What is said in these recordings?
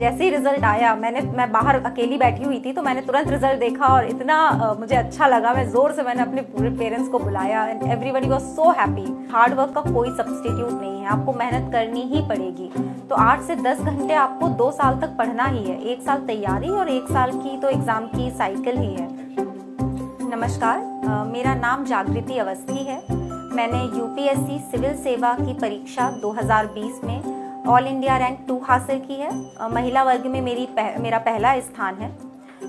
जैसे ही रिजल्ट आया मैं बाहर अकेली बैठी हुई थी, तो मैंने तुरंत रिजल्ट देखा और इतना मुझे अच्छा लगा। मैं जोर से मैंने अपने पूरे पेरेंट्स को बुलाया and everybody was so happy. Hard work का कोई सब्स्टिट्यूट नहीं है, आपको मेहनत करनी ही पड़ेगी। तो 8 से 10 घंटे आपको 2 साल तक पढ़ना ही है। 1 साल तैयारी और 1 साल की तो एग्जाम की साइकिल ही है। नमस्कार, मेरा नाम जागृति अवस्थी है। मैंने यूपीएससी सिविल सेवा की परीक्षा 2020 में ऑल इंडिया रैंक 2 हासिल की है। महिला वर्ग में मेरा पहला स्थान है।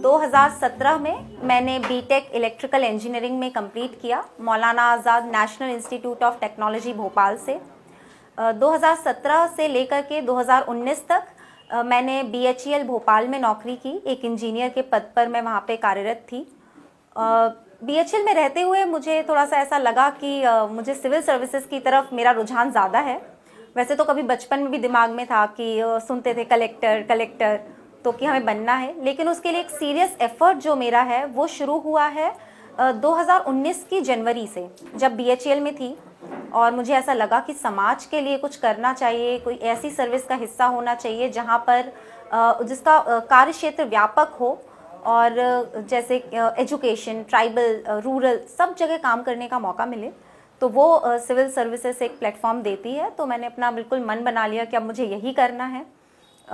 2017 में मैंने बीटेक इलेक्ट्रिकल इंजीनियरिंग में कंप्लीट किया Maulana Azad national institute of technology Bhopal से। 2017 से लेकर के 2019 तक मैंने बीएचईएल भोपाल में नौकरी की। एक इंजीनियर के पद पर मैं वहाँ पे कार्यरत थी। बीएचईएल में रहते हुए मुझे थोड़ा सा ऐसा लगा कि मुझे सिविल सर्विसेज की तरफ मेरा रुझान ज़्यादा है। वैसे तो कभी बचपन में भी दिमाग में था कि सुनते थे कलेक्टर तो कि हमें बनना है, लेकिन उसके लिए एक सीरियस एफर्ट जो मेरा है वो शुरू हुआ है 2019 की जनवरी से, जब बीएचईएल में थी और मुझे ऐसा लगा कि समाज के लिए कुछ करना चाहिए, कोई ऐसी सर्विस का हिस्सा होना चाहिए जहाँ पर जिसका कार्य क्षेत्र व्यापक हो और जैसे एजुकेशन, ट्राइबल, रूरल सब जगह काम करने का मौका मिले। तो वो सिविल सर्विसेज एक प्लेटफॉर्म देती है। तो मैंने अपना बिल्कुल मन बना लिया कि अब मुझे यही करना है।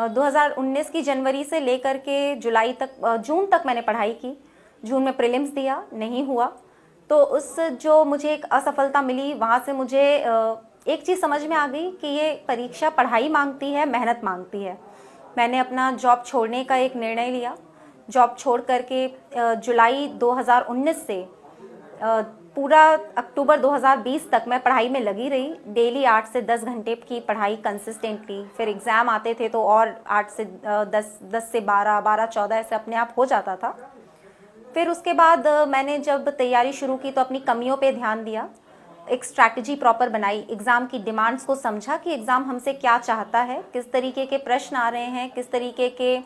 2019 की जनवरी से लेकर के जून तक मैंने पढ़ाई की। जून में प्रीलिम्स दिया, नहीं हुआ। तो उस जो मुझे एक असफलता मिली, वहाँ से मुझे एक चीज़ समझ में आ गई कि ये परीक्षा पढ़ाई मांगती है, मेहनत मांगती है। मैंने अपना जॉब छोड़ने का एक निर्णय लिया। जॉब छोड़ करके जुलाई 2019 से पूरा अक्टूबर 2020 तक मैं पढ़ाई में लगी रही। डेली 8 से 10 घंटे की पढ़ाई कंसिस्टेंटली। फिर एग्ज़ाम आते थे तो और 8 से 10 से 12-14 ऐसे अपने आप हो जाता था। फिर उसके बाद मैंने जब तैयारी शुरू की तो अपनी कमियों पे ध्यान दिया, एक स्ट्रैटेजी प्रॉपर बनाई, एग्ज़ाम की डिमांड्स को समझा कि एग्ज़ाम हमसे क्या चाहता है, किस तरीके के प्रश्न आ रहे हैं, किस तरीके के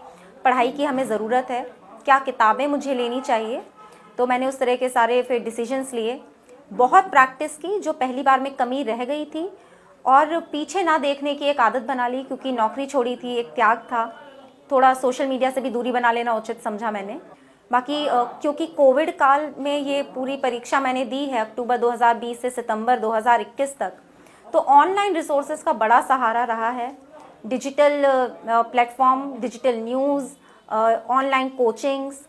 पढ़ाई की हमें ज़रूरत है, क्या किताबें मुझे लेनी चाहिए। तो मैंने उस तरह के सारे फिर डिसीजंस लिए। बहुत प्रैक्टिस की, जो पहली बार में कमी रह गई थी, और पीछे ना देखने की एक आदत बना ली, क्योंकि नौकरी छोड़ी थी, एक त्याग था। थोड़ा सोशल मीडिया से भी दूरी बना लेना उचित समझा मैंने। बाकी क्योंकि कोविड काल में ये पूरी परीक्षा मैंने दी है अक्टूबर 2020 से सितंबर 2021 तक, तो ऑनलाइन रिसोर्सेज का बड़ा सहारा रहा है। Digital platform, digital news, online coachings,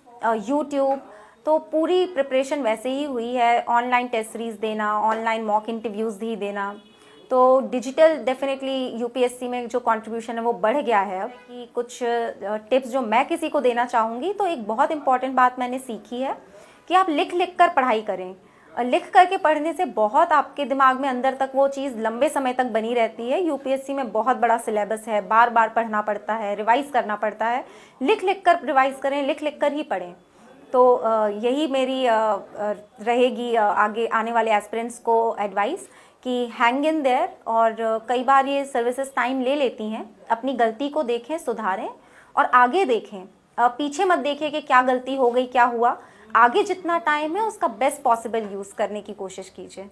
YouTube, तो पूरी प्रिपरेशन वैसे ही हुई है। ऑनलाइन टेस्ट सीरीज देना, ऑनलाइन मॉक इंटरव्यूज़ भी देना। तो डिजिटल डेफिनेटली यूपीएससी में जो कंट्रीब्यूशन है वो बढ़ गया है। अब कि कुछ टिप्स जो मैं किसी को देना चाहूँगी, तो एक बहुत इंपॉर्टेंट बात मैंने सीखी है कि आप लिख कर पढ़ाई करें। लिख करके पढ़ने से बहुत आपके दिमाग में अंदर तक वो चीज़ लंबे समय तक बनी रहती है। यूपीएससी में बहुत बड़ा सिलेबस है, बार बार पढ़ना पड़ता है, रिवाइज़ करना पड़ता है। लिख कर रिवाइज़ करें, लिख कर ही पढ़ें। तो यही मेरी रहेगी आगे आने वाले एस्पिरेंट्स को एडवाइस कि हैंग इन देयर। और कई बार ये सर्विसेज टाइम ले लेती हैं। अपनी गलती को देखें, सुधारें और आगे देखें। पीछे मत देखिए कि क्या गलती हो गई, क्या हुआ। आगे जितना टाइम है उसका बेस्ट पॉसिबल यूज़ करने की कोशिश कीजिए।